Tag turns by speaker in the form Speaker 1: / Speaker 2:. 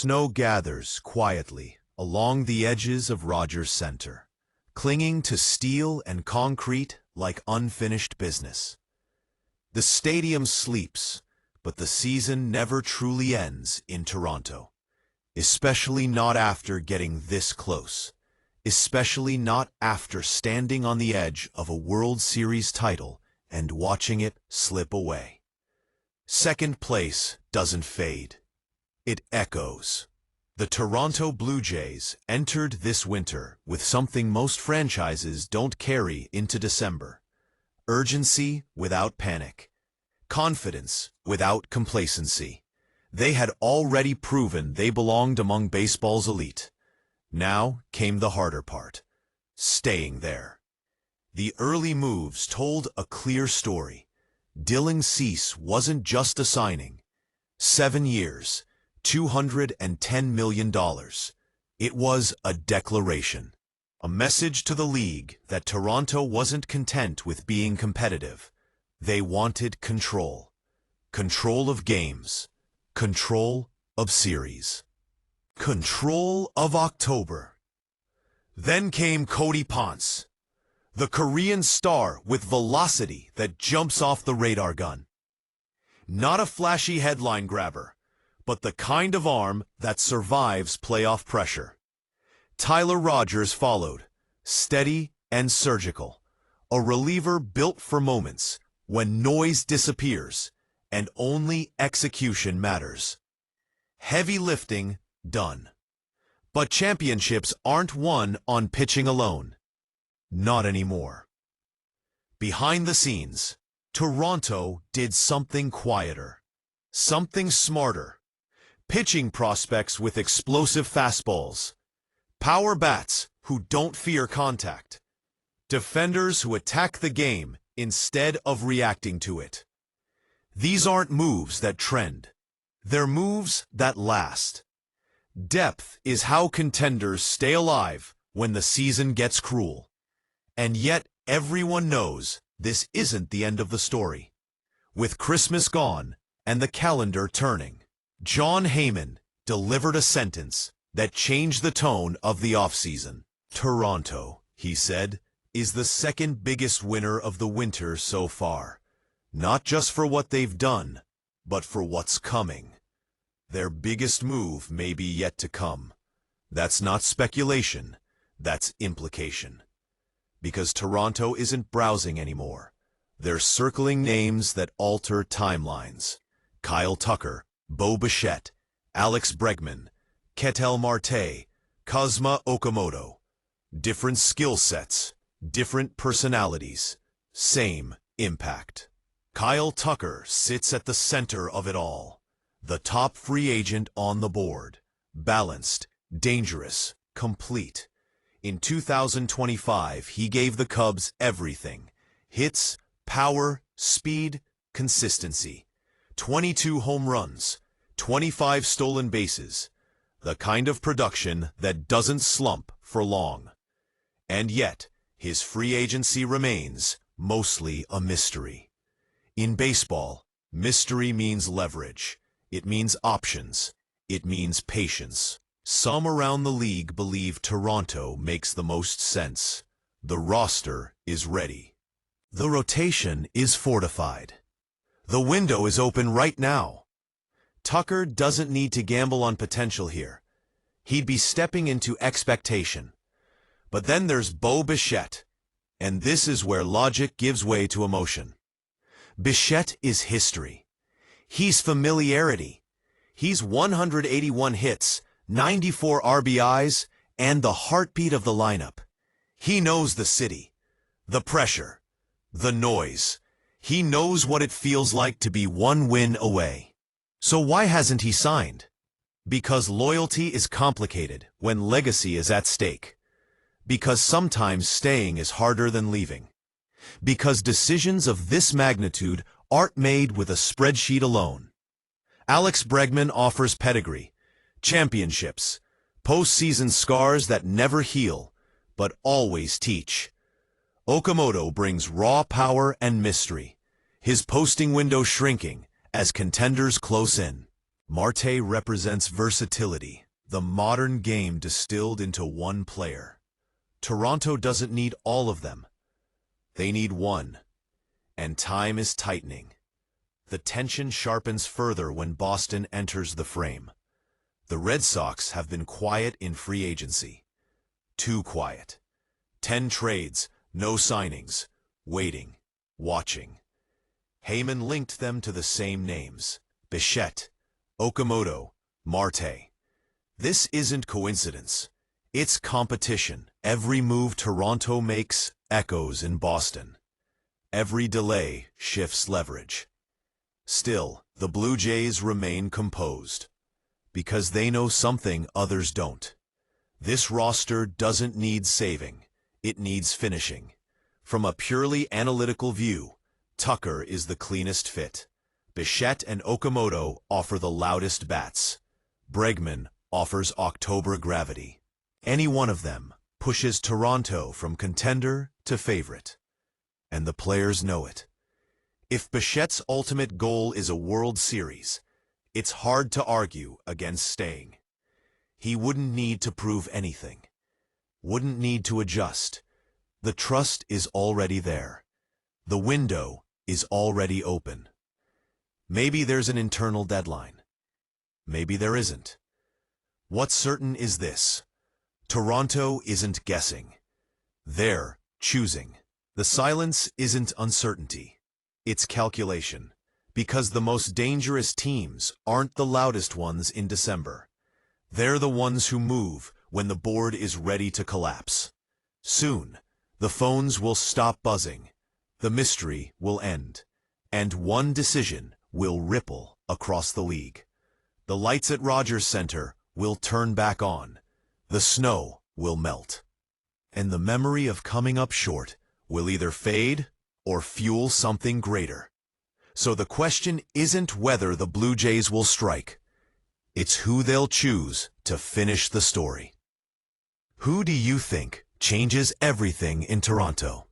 Speaker 1: Snow gathers quietly along the edges of Rogers Center, clinging to steel and concrete like unfinished business. The stadium sleeps, but the season never truly ends in Toronto, especially not after getting this close, especially not after standing on the edge of a World Series title and watching it slip away. Second place doesn't fade. It echoes. The Toronto Blue Jays entered this winter with something most franchises don't carry into December: urgency without panic, confidence without complacency. They had already proven they belonged among baseball's elite. Now came the harder part: staying there. The early moves told a clear story. Dylan Cease wasn't just a signing. 7 years, $210 million. It was a declaration, a message to the league that Toronto wasn't content with being competitive. They wanted control. Control of games. Control of series. Control of October. Then came Cody Ponce, the Korean star with velocity that jumps off the radar gun. Not a flashy headline grabber, but the kind of arm that survives playoff pressure. Tyler Rogers followed, steady and surgical, a reliever built for moments when noise disappears and only execution matters. Heavy lifting done. But championships aren't won on pitching alone. Not anymore. Behind the scenes, Toronto did something quieter, something smarter. Pitching prospects with explosive fastballs, power bats who don't fear contact, defenders who attack the game instead of reacting to it. These aren't moves that trend. They're moves that last. Depth is how contenders stay alive when the season gets cruel. And yet everyone knows this isn't the end of the story. With Christmas gone and the calendar turning, Jon Heyman delivered a sentence that changed the tone of the offseason. Toronto, he said, is the second biggest winner of the winter so far. Not just for what they've done, but for what's coming. Their biggest move may be yet to come. That's not speculation, that's implication. Because Toronto isn't browsing anymore. They're circling names that alter timelines. Kyle Tucker, Bichette, Alex Bregman, Ketel Marte, Kazuma Okamoto. Different skill sets, different personalities, same impact. Kyle Tucker sits at the center of it all. The top free agent on the board. Balanced, dangerous, complete. In 2025, he gave the Cubs everything: hits, power, speed, consistency. 22 home runs, 25 stolen bases, the kind of production that doesn't slump for long. And yet, his free agency remains mostly a mystery. In baseball, mystery means leverage. It means options. It means patience. Some around the league believe Toronto makes the most sense. The roster is ready. The rotation is fortified. The window is open right now. Tucker doesn't need to gamble on potential here. He'd be stepping into expectation. But then there's Bichette, and this is where logic gives way to emotion. Bichette is history. He's familiarity. He's 181 hits, 94 RBIs, and the heartbeat of the lineup. He knows the city, the pressure, the noise. He knows what it feels like to be one win away. So why hasn't he signed? Because loyalty is complicated when legacy is at stake. Because sometimes staying is harder than leaving. Because decisions of this magnitude aren't made with a spreadsheet alone. Alex Bregman offers pedigree, championships, postseason scars that never heal, but always teach. Okamoto brings raw power and mystery, his posting window shrinking as contenders close in. Marte represents versatility, the modern game distilled into one player. Toronto doesn't need all of them. They need one. And time is tightening. The tension sharpens further when Boston enters the frame. The Red Sox have been quiet in free agency. Too quiet. 10 trades, no signings, waiting, watching. Heyman linked them to the same names: Bichette, Okamoto, Marte. This isn't coincidence. It's competition. Every move Toronto makes echoes in Boston. Every delay shifts leverage. Still, the Blue Jays remain composed, because they know something others don't. This roster doesn't need saving. It needs finishing. From a purely analytical view, Tucker is the cleanest fit. Bichette and Okamoto offer the loudest bats. Bregman offers October gravity. Any one of them pushes Toronto from contender to favorite. And the players know it. If Bichette's ultimate goal is a World Series, it's hard to argue against staying. He wouldn't need to prove anything. Wouldn't need to adjust. The trust is already there. The window is already open. Maybe there's an internal deadline. Maybe there isn't. What's certain is this: Toronto isn't guessing. They're choosing. The silence isn't uncertainty. It's calculation. Because the most dangerous teams aren't the loudest ones in December. They're the ones who move when the board is ready to collapse. Soon, the phones will stop buzzing. The mystery will end. And one decision will ripple across the league. The lights at Rogers Center will turn back on. The snow will melt. And the memory of coming up short will either fade or fuel something greater. So the question isn't whether the Blue Jays will strike. It's who they'll choose to finish the story. Who do you think changes everything in Toronto?